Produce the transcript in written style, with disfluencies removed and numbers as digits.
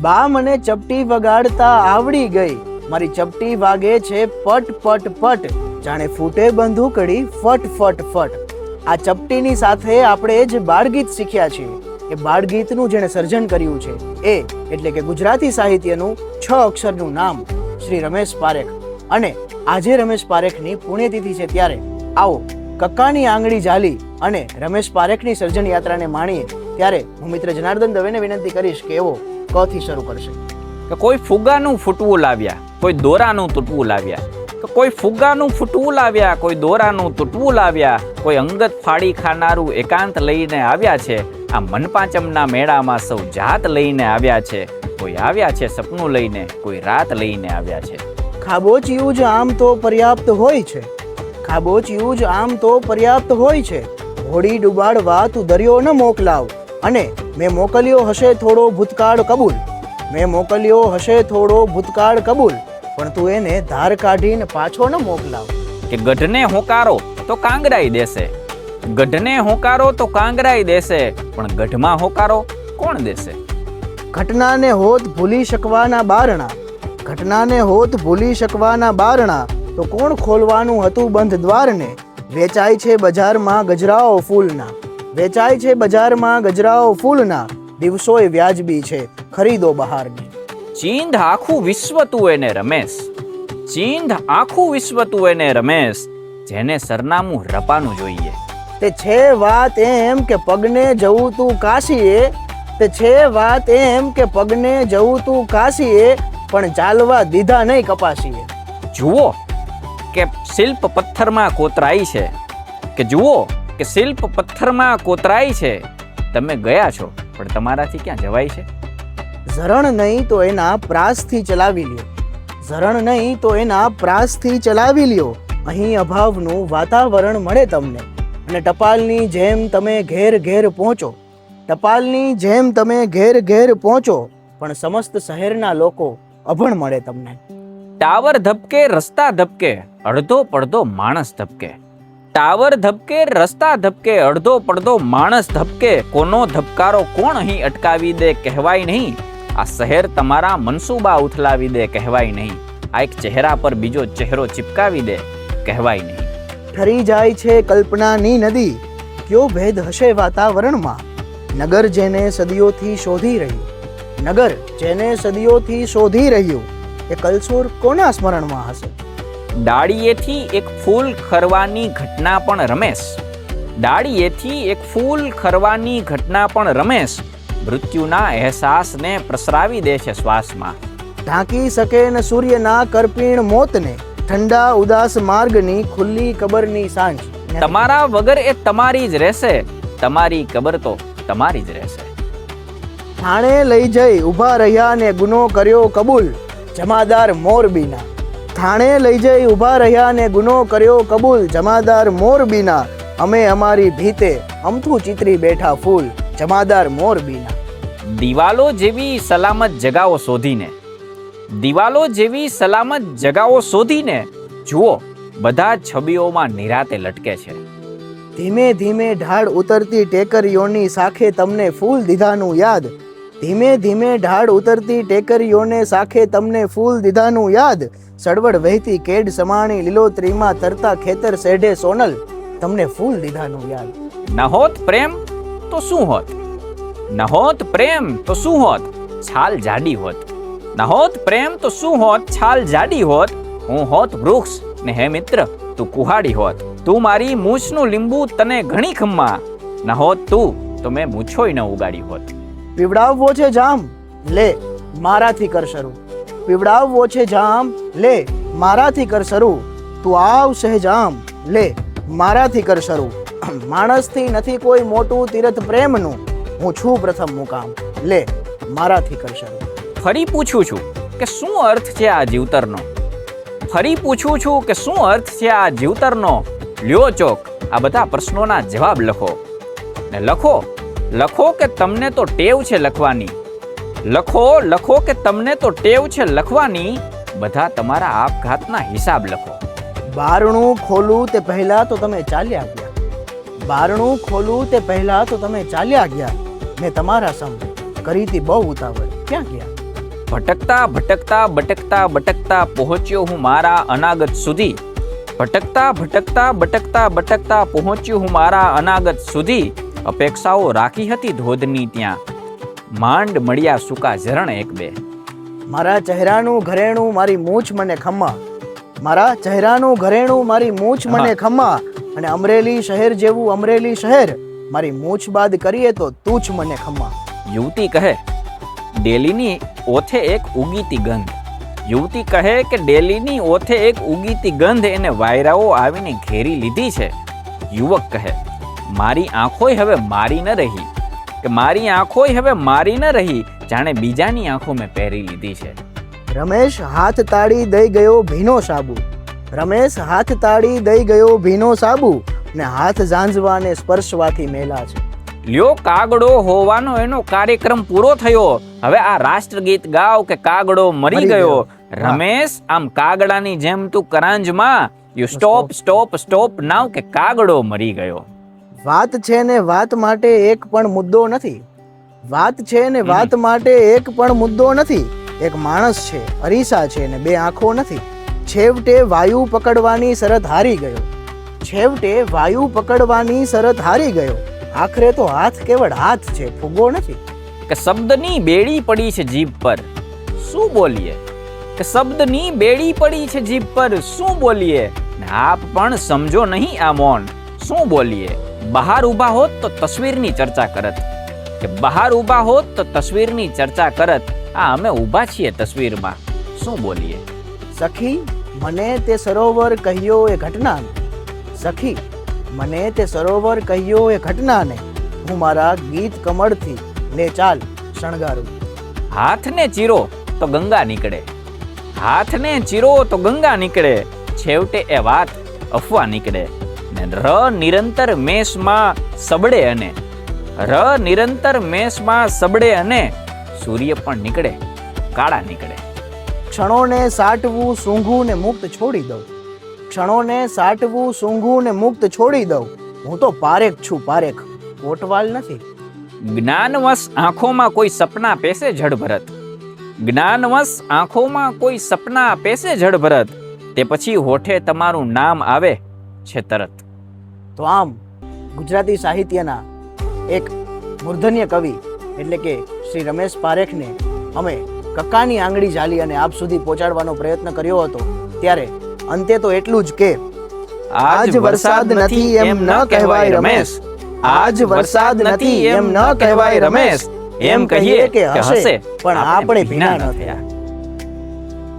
બા મને ચપટી વગાડતા આવડી ગઈ, મારી ચપટી વાગે છે પટ પટ પટ, જાણે ફૂટે બંદૂકડી ફટ ફટ ફટ. આ ચપટીની સાથે આપણે જે બાળગીત શીખ્યા છીએ, એ બાળગીતનું જેણે સર્જન કર્યું છે એ એટલે કે ગુજરાતી સાહિત્યનું 6 અક્ષરનું નામ શ્રી રમેશ પારેખ. અને આજે રમેશ પારેખની પુણ્યતિથિ છે, ત્યારે આવો કક્કાની આંગળી ઝાલી અને રમેશ પારેખની સર્જન યાત્રાને માણીએ. ત્યારે હું મિત્ર જનાર્દન દવેને વિનંતી કરીશ કે એવો ક થી શરૂ કરશે. કે કોઈ ફુગ્ગાનું ફૂટવું લાવ્યા, કોઈ દોરાનું તૂટવું લાવ્યા, કે કોઈ ફુગ્ગાનું ફૂટવું લાવ્યા, કોઈ દોરાનું તૂટવું લાવ્યા, કોઈ અંગત ફાડી ખાનારું એકાંત લઈને આવ્યા છે. આ મનપાચમના મેળામાં સૌ જાત લઈને આવ્યા છે. કોઈ આવ્યા છે સપનું લઈને, કોઈ રાત લઈને આવ્યા છે. ખાબોચિયું જ આમ તો પર્યાપ્ત હોય છે, ખાબોચિયું જ આમ તો પર્યાપ્ત હોય છે. હોડી ડુબાડવા તું દરિયો ન મોકલાવ, અને મેં મોકલ્યો હશે થોડો ભૂતકાળ કબૂલ, મેં મોકલ્યો હશે થોડો ભૂતકાળ કબૂલ, પણ તું એને ધાર કાઢીને પાછો ન મોકલાવ. કે ગઢને હોકારો તો કાંગરાઈ દેશે, ગઢને હોકારો તો કાંગરાઈ દેશે, પણ ગઢમાં હોકારો કોણ દેશે? ઘટનાને હોત ભૂલી શકવાના બારણા, ઘટનાને હોત ભૂલી શકવાના બારણા, તો કોણ ખોલવાનું હતું બંધ દ્વારને? વેચાય છે બજારમાં ગજરાઓ ફૂલના, વેચાય છે બજારમાં ગજરાઓ ફૂલના, દિવસોય વ્યાજબી છે ખરીદો બહારની. ચીંધ આખું વિશ્વ તું એને રમેશ, ચીંધ આખું વિશ્વ તું એને રમેશ, જેને સરનામું રપાનું જોઈએ. તે છે વાત એમ કે પગને જવું તું કાશીએ, તે છે વાત એમ કે પગને જવું તું કાશીએ, પણ ચાલવા દીધા નહીં કપાસીએ. જુઓ કે શિલ્પ પથ્થરમાં કોતરાઈ છે, કે જુઓ કે શિલ્પ પથ્થરમાં કોતરાઈ છે. તમે ગયા છો પણ તમારાથી ક્યાં જવાય છે? ઝરણ નહીં તો એના પ્રાસથી ચલાવી લ્યો, ઝરણ નહીં તો એના પ્રાસથી ચલાવી લ્યો. અહીં અભાવનું વાતાવરણ મળે તમને, અને ટપાલની જેમ તમે ઘેર ઘેર પહોંચો, ટપાલની જેમ તમે ઘેર ઘેર પહોંચો, પણ સમસ્ત શહેરના લોકો અભણ મળે તમને. ટાવર ધબકે રસ્તા ધબકે, અડધો પડધો માણસ ધબકે. ટાવર ધબકે રસ્તા ધબકે, અડધો પડધો માણસ ધબકે. કોનો ધબકારો કોણ અહીં અટકાવી દે કહેવાય નહીં. આ શહેર તમારા મનસૂબા ઉથલાવી દે કહેવાય નહીં. આ એક ચહેરા પર બીજો ચહેરો ચિપકાવી દે કહેવાય નહીં. ઠરી જાય છે કલ્પનાની નદી, કયો ભેદ હશે વાતાવરણમાં. નગર જેને સદીઓથી શોધી રહ્યું, નગર જેને સદીઓથી શોધી રહ્યું, એ કલસુર કોના સ્મરણમાં હશે? ડાળીએથી એક ફૂલ ખરવાની ઘટના પણ રમેશ, ડાળીએથી એક ફૂલ ખરવાની ઘટના પણ રમેશ, મૃત્યુના અહેસાસને પ્રસરાવી દે છે શ્વાસમાં. ઢાંકી શકે ન સૂર્યના કરપીણ મોતને, ઠંડા ઉદાસ માર્ગની ખુલ્લી કબરની સાંજ. તમારા વગર એ તમારી જ રહેશે, તમારી કબર તો તમારી જ રહેશે. થાણે લઈ જઈ ઊભા રહ્યા ને ગુનો કર્યો કબૂલ, જમાદાર મોરબીના. થાણે લઈ જઈ ઊભા રહ્યા ને ગુનો કર્યો કબૂલ, જમાદાર મોરબીના. અમે અમારી ભીતે અમથું ચિતરી બેઠા ફૂલ, જમાદાર મોરબીના. દિવાલો જેવી સલામત જગાઓ શોધીને, દિવાલો જેવી સલામત જગાઓ શોધીને, જુઓ બધા છબીઓમાં નિરાતે લટકે છે. ધીમે ધીમે ઢાળ ઉતરતી ટેકરીઓની સાખે તમને ફૂલ દીધાનું યાદ, ધીમે ધીમે ઢાળ ઉતરતી ટેકરીઓને સાખે તમને ફૂલ દીધાનું યાદ. સળવળ વહેતી કેડ સમાણી લીલોતરીમાં તરતા ખેતર સેઢે સોનલ, તમને ફૂલ દીધાનું યાદ. નહોત પ્રેમ તો શું હોત, નહોત પ્રેમ તો શું હોત, છાલ જાડી હોત. નહોત પ્રેમ તો શું હોત, છાલ જાડી હોત. હું હોત વૃક્ષ ને હે મિત્ર તું કુહાડી હોત. તું મારી મૂછનું લીંબુ તને ઘણી ખમ્મા, નહોત તું તો મેં મૂછોય ન ઉગાડી હોત. પીવડાવવો છે જામ, લે મારાથી કર શરૂ. પીવડાવવો છે જામ, લે મારાથી કર શરૂ. તું આવ સહેજામ, લે મારાથી કર શરૂ. માણસથી નથી કોઈ મોટું તીરથ પ્રેમનું, હું છું પ્રથમ મુકામ, લે મારાથી કર શરૂ. ફરી પૂછું છું કે શું અર્થ છે આ જીવતરનો, ફરી પૂછું છું કે શું અર્થ છે આ જીવતરનો. લ્યો ચોક આ બધા પ્રશ્નોના જવાબ લખો, ને લખો લખો કે તમને તો ટેવ છે લખવાની, લખો લખો કે તમને તો ટેવ છે લખવાની. બધા તમારા આપઘાતના હિસાબ લખો. બારણું ખોલું તે પહેલા તો તમે ચાલ્યા ગયા, બારણું ખોલું તે પહેલા તો તમે ચાલ્યા ગયા. મેં તમારા સમ કરી તી બહુ ઉતાવળ, ક્યાં ગયા? ભટકતા ભટકતા ભટકતા ભટકતા પહોંચ્યો હું મારા અનાગત સુધી. ભટકતા ભટકતા ભટકતા ભટકતા પહોંચ્યો હું મારા અનાગત સુધી. અપેક્ષાઓ રાખી હતી ધોધની ત્યાં, માંડ મળ્યા સૂકા ઝરણ એક બે. મારા ચહેરાનું ઘરેણું મારી મૂછ મને ખમ્મા, મારા ચહેરાનું ઘરેણું મારી મૂછ મને ખમ્મા, અને અમરેલી શહેર જેવું અમરેલી શહેર મારી મૂછ બાદ કરીએ તો તું જ મને ખમ્મા. યુવતી કહે ડેલીની ઓથે એક ઉગીતી ગંધ. યુવતી કહે કે ડેલીની ઓથે એક ઉગીતી ગંધ એને વાયરાઓ આવીને ઘેરી લીધી છે. યુવક કહે મારી આંખોય હવે મારી ન રહી, કે મારી આંખોય હવે મારી ન રહી, જાણે બીજાની આંખો મેં પહેરી લીધી છે. રમેશ હાથ તાળી દઈ ગયો ભીનો સાબુ, રમેશ હાથ તાળી દઈ ગયો ભીનો સાબુ, ને હાથ ઝાંઝવાને સ્પર્શવાથી મેલા છે. લ્યો કાગડો હોવાનો એનો કાર્યક્રમ પૂરો થયો. હવે આ રાષ્ટ્રગીત ગાવ કે કાગડો મરી ગયો. રમેશ આમ કાગડાની જેમ તું કરાંજમાં, યુ સ્ટોપ સ્ટોપ સ્ટોપ નાવ, કે કાગડો મરી ગયો. વાત છે ને વાત માટે એક પણ મુદ્દો નથી, વાત છે ને વાત માટે એક પણ મુદ્દો નથી. એક માણસ છે, અરીસા છે ને બે આંખો નથી. છેવટે વાયુ પકડવાની શરત હારી ગયો, છેવટે વાયુ પકડવાની શરત હારી ગયો. આખરે તો હાથ કેવળ હાથ છે, ફૂગો નથી. કે શબ્દની બેડી પડી છે જીભ પર, શું બોલીએ? કે શબ્દની બેડી પડી છે જીભ પર, શું બોલીએ? ને આપ પણ સમજો નહીં આ મૌન, શું બોલીએ? બહાર ઊભા હોત તો તસવીરની ચર્ચા કરત, કે બહાર ઊભા હોત તો તસવીરની ચર્ચા કરત. આ અમે ઊભા છીએ તસવીરમાં, શું બોલીએ? સખી મને તે સરોવર કહ્યો એ ઘટનાને, સખી મને તે સરોવર કહ્યો એ ઘટનાને, હું મારા ગીત કમળથી લે ચાલ શણગારું. હાથને ચીરો તો ગંગા નીકળે, હાથને ચીરો તો ગંગા નીકળે, છેવટે એ વાત અફવા નીકળે. ને ર નિરંતર મેષમાં સબડે અને, ર નિરંતર મેષમાં સબડે અને, સૂર્ય પણ નીકળે કાળા નીકળે. ક્ષણોને સાટવું સૂંઘું ને મુક્ત છોડી દઉં, ક્ષણોને સાટવું સૂંઘું ને મુક્ત છોડી દઉં. હું તો પારેખ છું પારેખ, કોટવાલ નથી. જ્ઞાનવશ આંખોમાં કોઈ સપના પેસે જડભરત, જ્ઞાનવશ આંખોમાં કોઈ સપના પેસે જડભરત, તે પછી હોઠે તમારું નામ આવે છે તરત. તો આમ ગુજરાતી સાહિત્યના એક મૂર્ધન્ય કવિ એટલે કે શ્રી રમેશ પારેખને અમે કક્કાની આંગળી ઝાલી અને આપ સુધી પહોંચાડવાનો પ્રયત્ન કર્યો હતો. ત્યારે અંતે તો એટલું જ કે આજ વરસાદ નથી એમ ન કહેવાય રમેશ, આજ વરસાદ નથી એમ ન કહેવાય રમેશ, એમ કહીએ કે હશે પણ આપણે ભીના ન થયા.